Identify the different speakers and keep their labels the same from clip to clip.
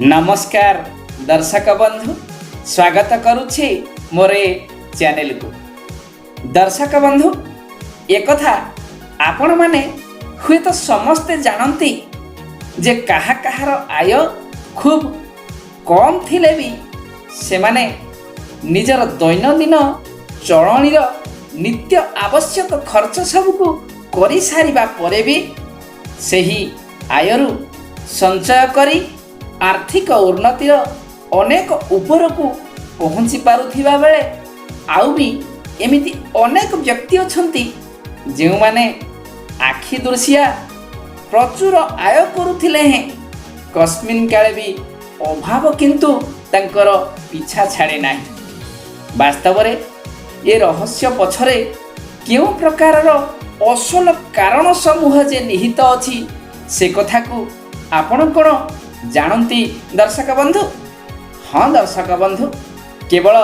Speaker 1: नमस्कार दर्शक बंधु, स्वागत करुछि मोरे चैनल को। दर्शक बंधु, एक कथा आपण माने हुए तो समस्ते जानती जे कहा कहार आय खूब कम थिले भी से माने निजर दैनंदिन चलणीर नित्य आवश्यक खर्च सबको करि सारिबा परे भी सही आयरु संचय करी आर्थिक उन्नतिर अनेक ऊपर को पहुँची पारुथिबा बेले आउ भी एमिति अनेक व्यक्ति अछंती जो माने आखि दृश्या प्रचुर आय करुथिले हैं कस्मिन काले भी अभाव किंतु तांकर पीछा छाड़े नाही। वास्तव रे ये रहस्य पछरे केउ प्रकारर असल कारण समूह जे निहित अछि से कथा को आपण कोन जानती दर्शक बंधु? हाँ दर्शक बंधु, केवल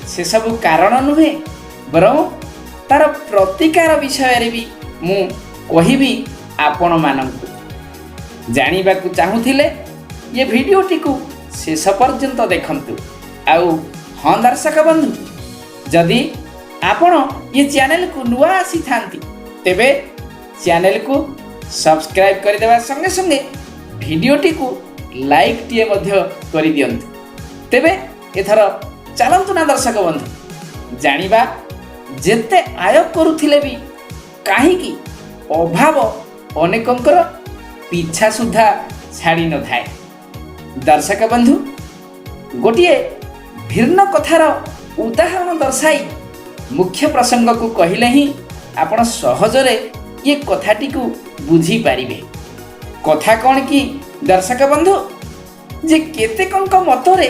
Speaker 1: से सब कारण नुहे बरं तार प्रतिकार विषय रे भी मु कहिबी आपण मानंकु। जानिबा को चाहुथिले ये वीडियोटी को शेष पर्यंत देखंतु। आउ हाँ दर्शक बंधु, जदि आपण ये चैनल को नुआ आसी थांती तेबे चैनल को सब्सक्राइब कर देवा संगे संगे वीडियोटी को लाइक टीए मध्य करि दियंतु। तेबे एथर चलंतु ना दर्शक बंधु, जानिबा जेते आय करुथिले भी काहे कि अभाव अनेकंकर पीछा सुधा छाड़ी न थाए। दर्शक बंधु, गोटिए भिन्न कथार उदाहरण दर्शाई मुख्य प्रसंग को कहिले ही आपण सहजरे ये कथाटी को बुझी पारिबे। कथा कौन कि दर्शक बंधु, जे केतेकंक मतरे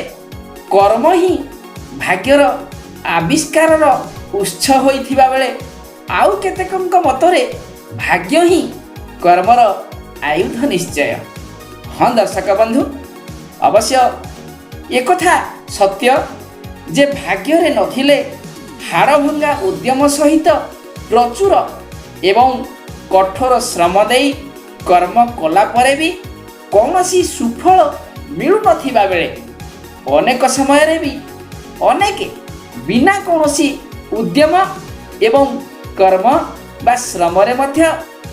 Speaker 1: कर्म ही भाग्यर आविष्कार उत्स होइथिबा बेले आउ केतेकंक मतरे भाग्य ही कर्मर आयुध निश्चय। हाँ दर्शक बंधु, अवश्य एक कथा सत्य जे भाग्य रे नथिले हाड़भंगा उद्यम सहित प्रचुर एवं कठोर श्रम देई कर्म कला परे भी कौनसी सुफल मिलु नथिबा बेले अनेक समय रे भी अनेके बिना कौनसी उद्यम एवं कर्म बा श्रम रे मध्य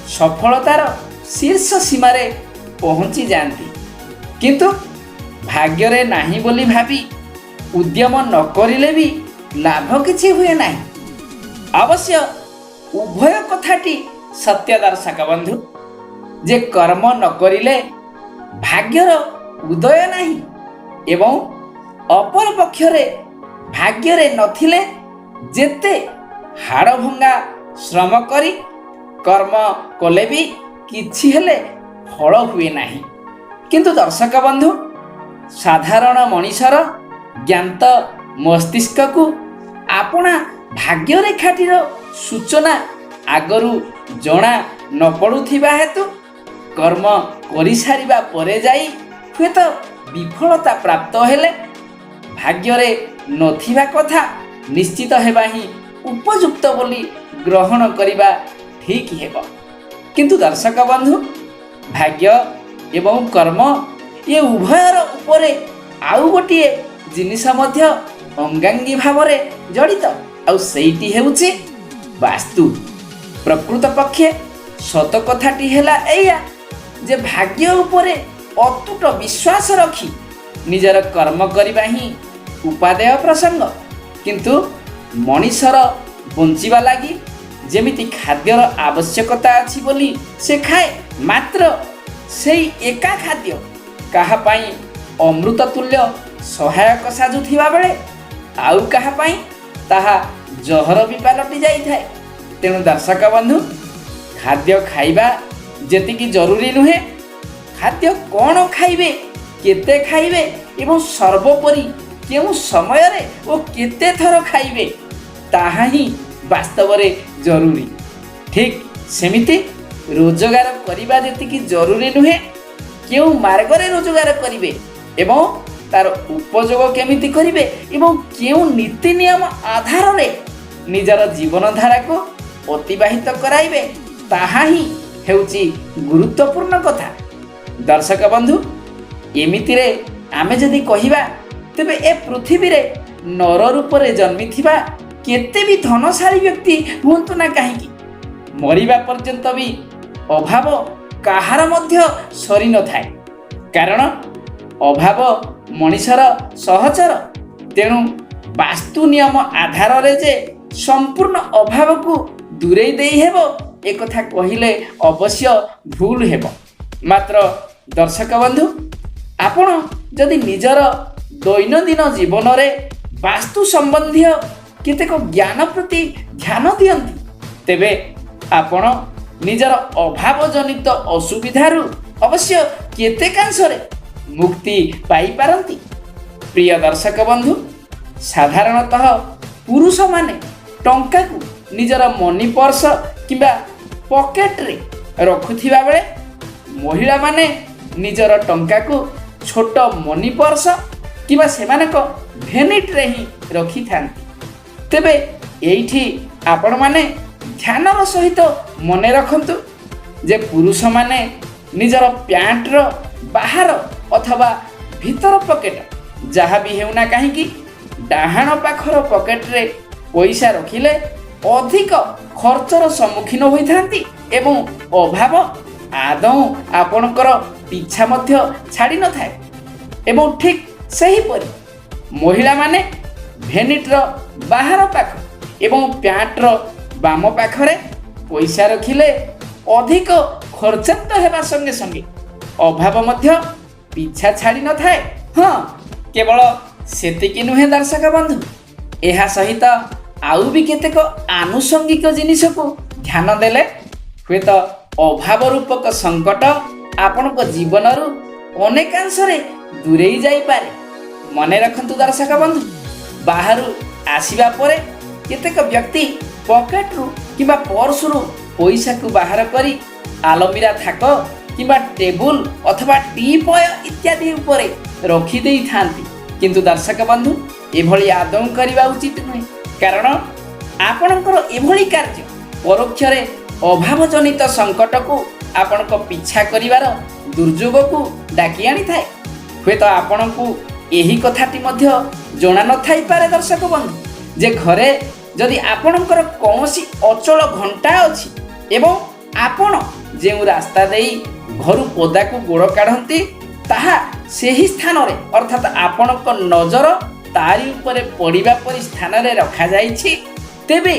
Speaker 1: सफलतार शीर्ष सीमा रे पहुंची जाती, किंतु भाग्य रे नाही बोली भाबी उद्यम न करिले भी लाभ किछि हुए नाही। अवश्य उभय कथाटी सत्य दर्शक बंधु, जे कर्म न करिले भाग्यर उदय नाही एवं अपर पक्षरे भाग्य रे नथिले जेते हाड़भंगा श्रम करी कर्म कले भी किछि हेले फल हुए नाही। किंतु दर्शक बंधु, साधारण मनीषर ज्ञात मस्तिष्क को आपना भाग्य रेखाटीर सूचना आगरू जणा न पड़ुथिबा हेतु कर्म करि सारिबा परे जाई हुए तो विफलता प्राप्त हेले भाग्य रे नथिबा कथा निश्चित हेबा ही उपयुक्त बोली ग्रहण करिबा ठीक हेबो। किंतु दर्शक बंधु, भाग्य एवं कर्म ये उभयर उपरे आउ गोटिए जिनिस मध्य अंगांगी भावरे जड़ित, आउ सेईटी हेउची वास्तु। प्रकृत पक्षे सत कथाटी हेला एया जे भाग्य उपरे अतुट विश्वास रखी निजर कर्म करिबा ही उपादेय प्रसंग, किंतु मनीषर बंचिबा लागि जेमिति खाद्यर आवश्यकता अछि बोली से खाए, मात्र सेई एका खाद्य काहा पाई अमृत तुल्य सहायक साजुथिबा बेले आउ काहा पाई ताहा जहर भी पालटि जाई थाए। तेणु दर्शक बंधु, खाद्य खाइबा जेतिकी जरूरी नुहे, खाद्य कौन खाइबे, केते खाइबे एवं सर्वोपरि केउ समय रे ओ केते थर खाइबे ताहा ही वास्तव रे जरूरी। ठीक सेमिति रोजगार करिबा जेतिकी जरूरी नुहे, केउ मार्ग रे रोजगार करिबे एवं तार उपयोग केमिति करिबे एवं केउ नीति नियम आधार रे निजर जीवन धारा को अतिबाहित कराइबे ताहा ही हेउची गुरुत्वपूर्ण कथा। दर्शक बंधु, एमिति रे आमे जदि कहिबा तेबे ए पृथ्वी रे नर रूप रे जन्मी थिबा केते भी धनशाली व्यक्ति हुंतु ना काहेकि मरिबा पर्यंत भी अभाव काहार मध्य सरी न थाए। कारण अभाव मनिषर सहचर। तेणु वास्तु नियम आधार रे जे संपूर्ण अभाव को दूरेई देई हेबो ए कथा कहिले अवश्य भूल हेबो। मात्र दर्शक बंधु आपण जदि निजर दैनंदिन जीवन रे वास्तु संबंधी केतेक ज्ञान प्रति ध्यान दियंती तेबे आपण निजर अभाव जनित असुविधारू अवश्य केतेकांशरे मुक्ति पाई पारंती। प्रिय दर्शक बंधु साधारणतः पुरुष माने टंका को निजर मनी पर्स किंबा पॉकेट रे रखुथिबा बेले महिला माने निजर टंका को छोट मनी पर्स किंबा सेमानक भेनिट रे ही रखि थांती। तेबे एइठी आपण माने ध्यानर सहित मने रखंतु जे पुरुष माने निजर प्यांट रो बाहर अथवा भीतर पॉकेट जहाँ भी हेउना कहीं डाहाण पाखर पॉकेट रे पैसा रखिले अधिक खर्चर सम्मुखीन होइथांती एवं अभाव आदौ आपणकर पिछा मध्य छाड़ी न थाए। एवं ठीक सही परि महिला माने भेनिट रो बाहर पाख एवं प्यांट रो बाम पाखरे पैसा रखिले अधिक खर्चांत हेबा संगे संगे अभाव मध्य पिछा छाड़ी न थाए। हाँ केवल सेतिकी नुहे दर्शक बंधु एहा सहित आउ भी केतेक आनुषंगिक जिनिस को ध्यान देले हुए तो अभाव रूपक संकट आपणक जीवनरू अनेकांशरे दूरेई जाई पारे। मने रखंतु दर्शक बंधु बाहरु आसीबा परे केतेक व्यक्ति पॉकेट रु किबा पर्स रु पैसा को बाहर करी आलमीरा थाक किबा टेबुल अथवा टीपय इत्यादि उपरे रखी देई थांती। किंतु दर्शक बंधु एभली आदौ करिबा उचित नुहे। कारण आपणकर एभली कार्य परोक्ष रे अभाव जनित संकट को आपणक पिछा करिवार दुर्योग को डाकी आनी थाए। हुए तो आपणकु एही कथाटी मध्य जणा न थाई पारे दर्शक बंधु जे घरे जदि आपणकर कौनसी अचल घंटा अछि एवं आपण जे रास्ता देई घर पदा को गोड़ काढ़ती ताहा सेही स्थान रे अर्थात आपणक नजर तारी उपरे पड़िबा परि स्थान रे रखा जाइछि तेबे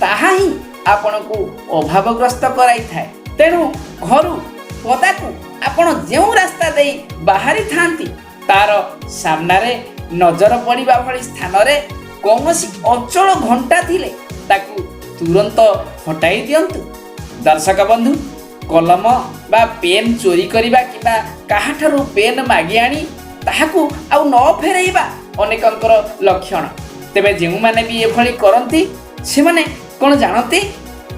Speaker 1: ताहा ही आपणकु अभावग्रस्त कराई थाए। तेणु घर पदा को आपण जे रास्ता देई बाहरी थांती तार सामना रे नजर पड़िबा भली स्थान रे कौनसी अचल घंटा थिले ताकू तुरंत हटाई दियंतु। दर्शक बंधु कलम बा पेन चोरी करिबा किबा काहाठारु पेन मागी आनी ताहाकू आउ न फेरैबा अनेकंकर लक्षण। तेबे जेउ माने भी एभली करंती से माने कोन जानती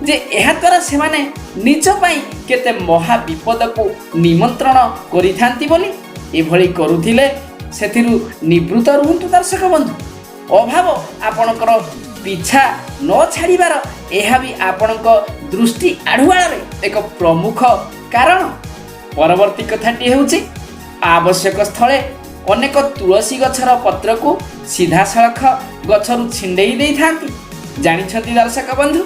Speaker 1: जे एहा द्वारा से माने निज पई केते महा विपद को निमंत्रण करिथांती बोली एभली करूथिले सेथिरु निवृत्त रहंतु। दर्शक बंधु अभाव आपणकर पिछा न छाड़ीबार यह भी आपणक दृष्टि आढ़ुआल एक प्रमुख कारण। परवर्ती कथाटी हेउछि आवश्यक स्थले अनेक तुलसी गछर पत्र को सीधा सड़ख गछरु छिंडेई देई थांती। जानिछंती दर्शक बंधु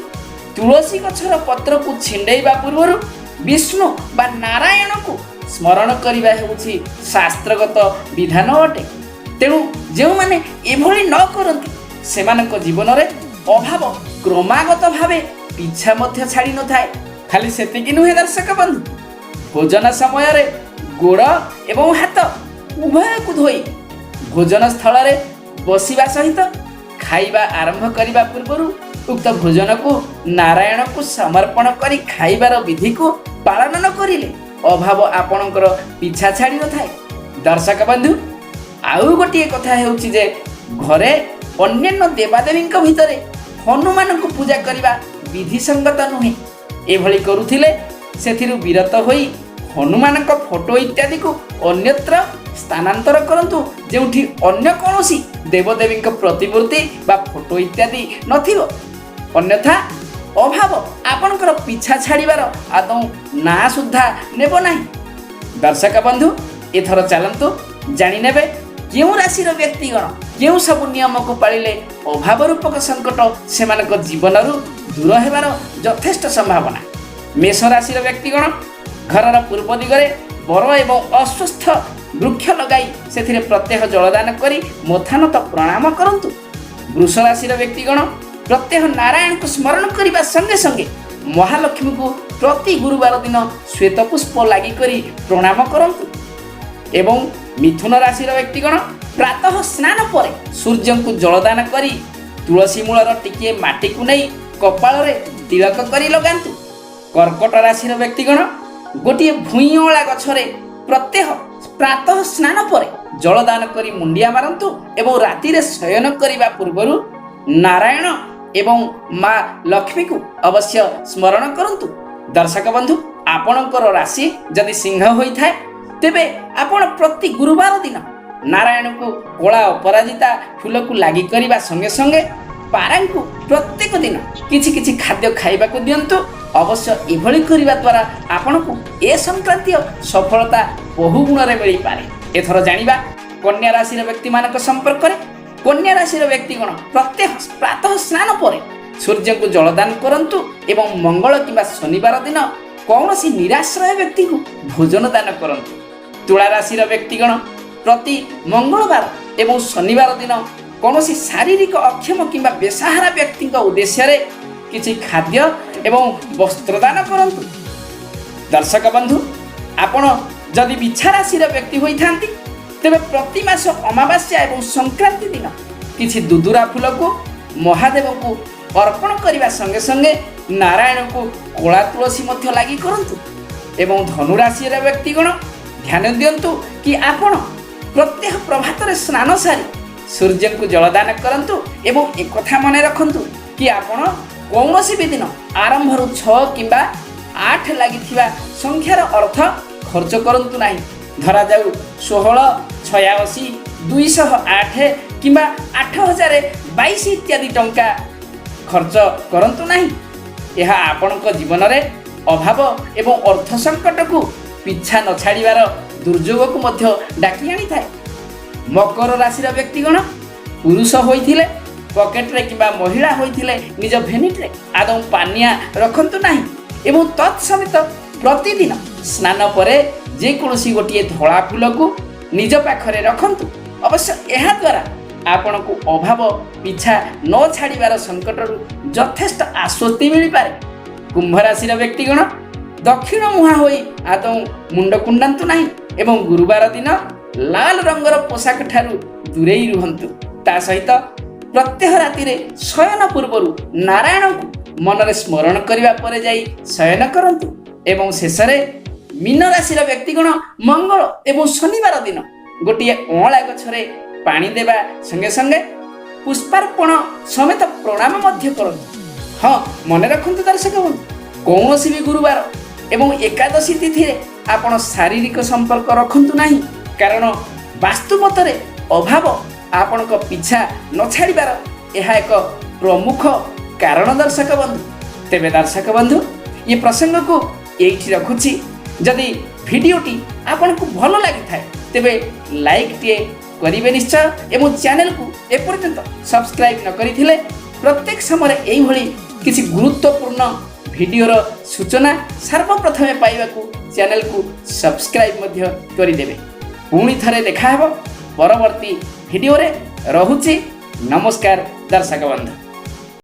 Speaker 1: तुलसी गछर पत्र को छिंडेइबा पूर्वरु विष्णु बा नारायण को स्मरण करिबा हेउछि शास्त्रगत विधान अटे। तेणु जो माने एभली न करंती सेमानक जीवन रे अभाव क्रमागत भावे पिछा मध्य छाड़ी न थाए। खाली सेतिकी नुहे दर्शक बंधु भोजन समय रे गोड़ एवं हाथ उभय को धोई भोजन स्थल रे बसिबा सहित खाइबा आरंभ करिबा पूर्वरु उक्त भोजन को नारायण को समर्पण करी खाइबार विधि को पालन न करिले अभाव आपणकर पिछा छाड़ी न थाए। दर्शक बंधु आउ गोटे कथा हेउछि जे घरे अन्यान्य देवादेवी भितर हनुमान को पूजा करने विधि संगत नुहे। एभली करुथिले सेथिरु विरत होई हनुमान फोटो इत्यादि को अन्यत्र स्थानांतर करंतु जेउठी अन्य कोनोसी देवदेवी प्रतिमूर्ति बा फोटो इत्यादि नथिबो। अन्यथा अभाव आपणकर पिछा छाड़ीबार आदौ ना सुद्धा नेब नाही। दर्शक बंधु एथर चलंतु ଜାଣିନେବେ କେଉଁ ରାଶିର ବ୍ୟକ୍ତିଗଣ କେଉଁ ସବୁ ନିୟମକୁ ପାଳିଲେ ଅଭାବ ରୂପକ ସଂକଟ ସେମାନଙ୍କ ଜୀବନରୁ ଦୂର ହେବାର ଯଥେଷ୍ଟ ସମ୍ଭାବନା। ମେଷ ରାଶିର ବ୍ୟକ୍ତିଗଣ ଘରର ପୂର୍ବ ଦିଗରେ ବର ଏବଂ ଅଶ୍ୱତ୍ଥ ବୃକ୍ଷ ଲଗାଇ ସେଥିରେ ପ୍ରତ୍ୟହ ଜଳଦାନ କରି ମଥାନତ ପ୍ରଣାମ କରନ୍ତୁ। ବୃଷ ରାଶିର ବ୍ୟକ୍ତିଗଣ ପ୍ରତ୍ୟହ ନାରାୟଣଙ୍କୁ ସ୍ମରଣ କରିବା ସଙ୍ଗେ ସଙ୍ଗେ ମହାଲକ୍ଷ୍ମୀଙ୍କୁ ପ୍ରତି ଗୁରୁବାର ଦିନ ଶ୍ୱେତ ପୁଷ୍ପ ଲାଗି କରି ପ୍ରଣାମ କରନ୍ତୁ। ଏବଂ ମିଥୁନ ରାଶିର ବ୍ୟକ୍ତିଗଣ ପ୍ରାତଃ ସ୍ନାନ ପରେ ସୂର୍ଯ୍ୟଙ୍କୁ ଜଳଦାନ କରି ତୁଳସୀ ମୂଳର ଟିକିଏ ମାଟିକୁ ନେଇ କପାଳରେ ତିଳକ କରି ଲଗାନ୍ତୁ। କର୍କଟ ରାଶିର ବ୍ୟକ୍ତିଗଣ ଗୋଟିଏ ଭୂଇଁଅଁଳା ଗଛରେ ପ୍ରତ୍ୟହ ପ୍ରାତଃ ସ୍ନାନ ପରେ ଜଳଦାନ କରି ମୁଣ୍ଡିଆ ମାରନ୍ତୁ ଏବଂ ରାତିରେ ଶୟନ କରିବା ପୂର୍ବରୁ ନାରାୟଣ ଏବଂ ମା ଲକ୍ଷ୍ମୀକୁ ଅବଶ୍ୟ ସ୍ମରଣ କରନ୍ତୁ। ଦର୍ଶକ ବନ୍ଧୁ, ଆପଣଙ୍କର ରାଶି ଯଦି ସିଂହ ହୋଇଥାଏ ତେବେ ଆପଣ ପ୍ରତି ଗୁରୁବାର ଦିନ ନାରାୟଣଙ୍କୁ କଳା ଅପରାଜିତା ଫୁଲକୁ ଲାଗି କରିବା ସଙ୍ଗେ ସଙ୍ଗେ ପାରାଙ୍କୁ ପ୍ରତ୍ୟେକ ଦିନ କିଛି କିଛି ଖାଦ୍ୟ ଖାଇବାକୁ ଦିଅନ୍ତୁ। ଅବଶ୍ୟ ଏଭଳି କରିବା ଦ୍ୱାରା ଆପଣଙ୍କୁ ଏ ସଂକ୍ରାନ୍ତୀୟ ସଫଳତା ବହୁ ଗୁଣରେ ମିଳିପାରେ। ଏଥର ଜାଣିବା କନ୍ୟା ରାଶିର ବ୍ୟକ୍ତିମାନଙ୍କ ସମ୍ପର୍କରେ। କନ୍ୟା ରାଶିର ବ୍ୟକ୍ତିଗଣ ପ୍ରତ୍ୟହ ପ୍ରାତଃ ସ୍ନାନ ପରେ ସୂର୍ଯ୍ୟଙ୍କୁ ଜଳଦାନ କରନ୍ତୁ ଏବଂ ମଙ୍ଗଳ କିମ୍ବା ଶନିବାର ଦିନ କୌଣସି ନିରାଶ୍ରୟ ବ୍ୟକ୍ତିକୁ ଭୋଜନ ଦାନ କରନ୍ତୁ। ତୁଳା ରାଶିର ବ୍ୟକ୍ତିଗଣ ପ୍ରତି ମଙ୍ଗଳବାର ଏବଂ ଶନିବାର ଦିନ କୌଣସି ଶାରୀରିକ ଅକ୍ଷମ କିମ୍ବା ବେସାହାରା ବ୍ୟକ୍ତିଙ୍କ ଉଦ୍ଦେଶ୍ୟରେ କିଛି ଖାଦ୍ୟ ଏବଂ ବସ୍ତ୍ରଦାନ କରନ୍ତୁ। ଦର୍ଶକ ବନ୍ଧୁ, ଆପଣ ଯଦି ବିଛା ରାଶିର ବ୍ୟକ୍ତି ହୋଇଥାନ୍ତି ତେବେ ପ୍ରତି ମାସ ଅମାବାସ୍ୟା ଏବଂ ସଂକ୍ରାନ୍ତି ଦିନ କିଛି ଦୁଦୁରା ଫୁଲକୁ ମହାଦେବଙ୍କୁ ଅର୍ପଣ କରିବା ସଙ୍ଗେ ସଙ୍ଗେ ନାରାୟଣଙ୍କୁ କଳା ତୁଳସୀ ମଧ୍ୟ ଲାଗି କରନ୍ତୁ। ଏବଂ ଧନୁ ରାଶିର ବ୍ୟକ୍ତିଗଣ ଧ୍ୟାନ ଦିଅନ୍ତୁ କି ଆପଣ ପ୍ରତ୍ୟହ ପ୍ରଭାତରେ ସ୍ନାନ ସାରି ସୂର୍ଯ୍ୟଙ୍କୁ ଜଳଦାନ କରନ୍ତୁ ଏବଂ ଏକଥା ମନେ ରଖନ୍ତୁ କି ଆପଣ କୌଣସି ବି ଦିନ ଆରମ୍ଭରୁ 6 କିମ୍ବା 8 ଲାଗିଥିବା ସଂଖ୍ୟାର ଅର୍ଥ ଖର୍ଚ୍ଚ କରନ୍ତୁ ନାହିଁ। ଧରାଯାଉ 16, 86, 208 କିମ୍ବା 8022 ଇତ୍ୟାଦି ଟଙ୍କା ଖର୍ଚ୍ଚ କରନ୍ତୁ ନାହିଁ। ଏହା ଆପଣଙ୍କ ଜୀବନରେ ଅଭାବ ଏବଂ ଅର୍ଥ ସଂକଟକୁ ପିଛା ନ ଛାଡ଼ିବାର ଦୁର୍ଯୋଗକୁ ମଧ୍ୟ ଡାକି ଆଣିଥାଏ। ମକର ରାଶିର ବ୍ୟକ୍ତିଗଣ ପୁରୁଷ ହୋଇଥିଲେ ପକେଟରେ କିମ୍ବା ମହିଳା ହୋଇଥିଲେ ନିଜ ଭେନିଟିରେ ଆଦୌ ପାନିଆ ରଖନ୍ତୁ ନାହିଁ ଏବଂ ତତ୍ସମେତ ପ୍ରତିଦିନ ସ୍ନାନ ପରେ ଯେକୌଣସି ଗୋଟିଏ ଧଳା ଫୁଲକୁ ନିଜ ପାଖରେ ରଖନ୍ତୁ। ଅବଶ୍ୟ ଏହା ଦ୍ୱାରା ଆପଣଙ୍କୁ ଅଭାବ ପିଛା ନ ଛାଡ଼ିବାର ସଂକଟରୁ ଯଥେଷ୍ଟ ଆଶ୍ୱସ୍ତି ମିଳିପାରେ। କୁମ୍ଭ ରାଶିର ବ୍ୟକ୍ତିଗଣ ଦକ୍ଷିଣ ମୁହାଁ ହୋଇ ଆଦୌ ମୁଣ୍ଡ କୁଣ୍ଡାନ୍ତୁ ନାହିଁ ଏବଂ ଗୁରୁବାର ଦିନ ଲାଲ ରଙ୍ଗର ପୋଷାକ ଠାରୁ ଦୂରେଇ ରୁହନ୍ତୁ। ତା ସହିତ ପ୍ରତ୍ୟହ ରାତିରେ ଶୟନ ପୂର୍ବରୁ ନାରାୟଣଙ୍କୁ ମନରେ ସ୍ମରଣ କରିବା ପରେ ଯାଇ ଶୟନ କରନ୍ତୁ। ଏବଂ ଶେଷରେ ମୀନ ରାଶିର ବ୍ୟକ୍ତିଗଣ ମଙ୍ଗଳ ଏବଂ ଶନିବାର ଦିନ ଗୋଟିଏ ଅଁଳା ଗଛରେ ପାଣି ଦେବା ସଙ୍ଗେ ସଙ୍ଗେ ପୁଷ୍ପାର୍ପଣ ସಮೇତ ପ୍ରଣାମ ମଧ୍ୟ କରନ୍ତୁ। ହଁ, ମନେ ରଖନ୍ତୁ ଦର୍ଶକ ବନ୍ଧୁ, କୌଣସି ବି ଗୁରୁବାର ଏବଂ ଏକାଦଶୀ ତିଥିରେ ଆପଣ ଶାରୀରିକ ସମ୍ପର୍କ ରଖନ୍ତୁ ନାହିଁ, କାରଣ ବାସ୍ତୁ ମତରେ ଅଭାବ ଆପଣଙ୍କ ପିଛା ନ ଛାଡ଼ିବାର ଏହା ଏକ ପ୍ରମୁଖ କାରଣ। ଦର୍ଶକ ବନ୍ଧୁ, ତେବେ ଦର୍ଶକ ବନ୍ଧୁ, ଏ ପ୍ରସଙ୍ଗକୁ ଏଇଠି ରଖୁଛି। ଯଦି ଭିଡ଼ିଓଟି ଆପଣଙ୍କୁ ଭଲ ଲାଗିଥାଏ ତେବେ ଲାଇକ୍ଟିଏ କରିବେ ନିଶ୍ଚୟ ଏବଂ ଚ୍ୟାନେଲକୁ ଏପର୍ଯ୍ୟନ୍ତ ସବସ୍କ୍ରାଇବ୍ ନ କରିଥିଲେ ପ୍ରତ୍ୟେକ ସମୟରେ ଏଇଭଳି କିଛି ଗୁରୁତ୍ୱପୂର୍ଣ୍ଣ ଭିଡ଼ିଓର ସୂଚନା ସର୍ବପ୍ରଥମେ ପାଇବାକୁ ଚ୍ୟାନେଲକୁ ସବସ୍କ୍ରାଇବ୍ ମଧ୍ୟ କରିଦେବେ। ପୁଣି ଥରେ ଦେଖାହେବ ପରବର୍ତ୍ତୀ ଭିଡ଼ିଓରେ। ରହୁଛି, ନମସ୍କାର ଦର୍ଶକ ବନ୍ଧୁ।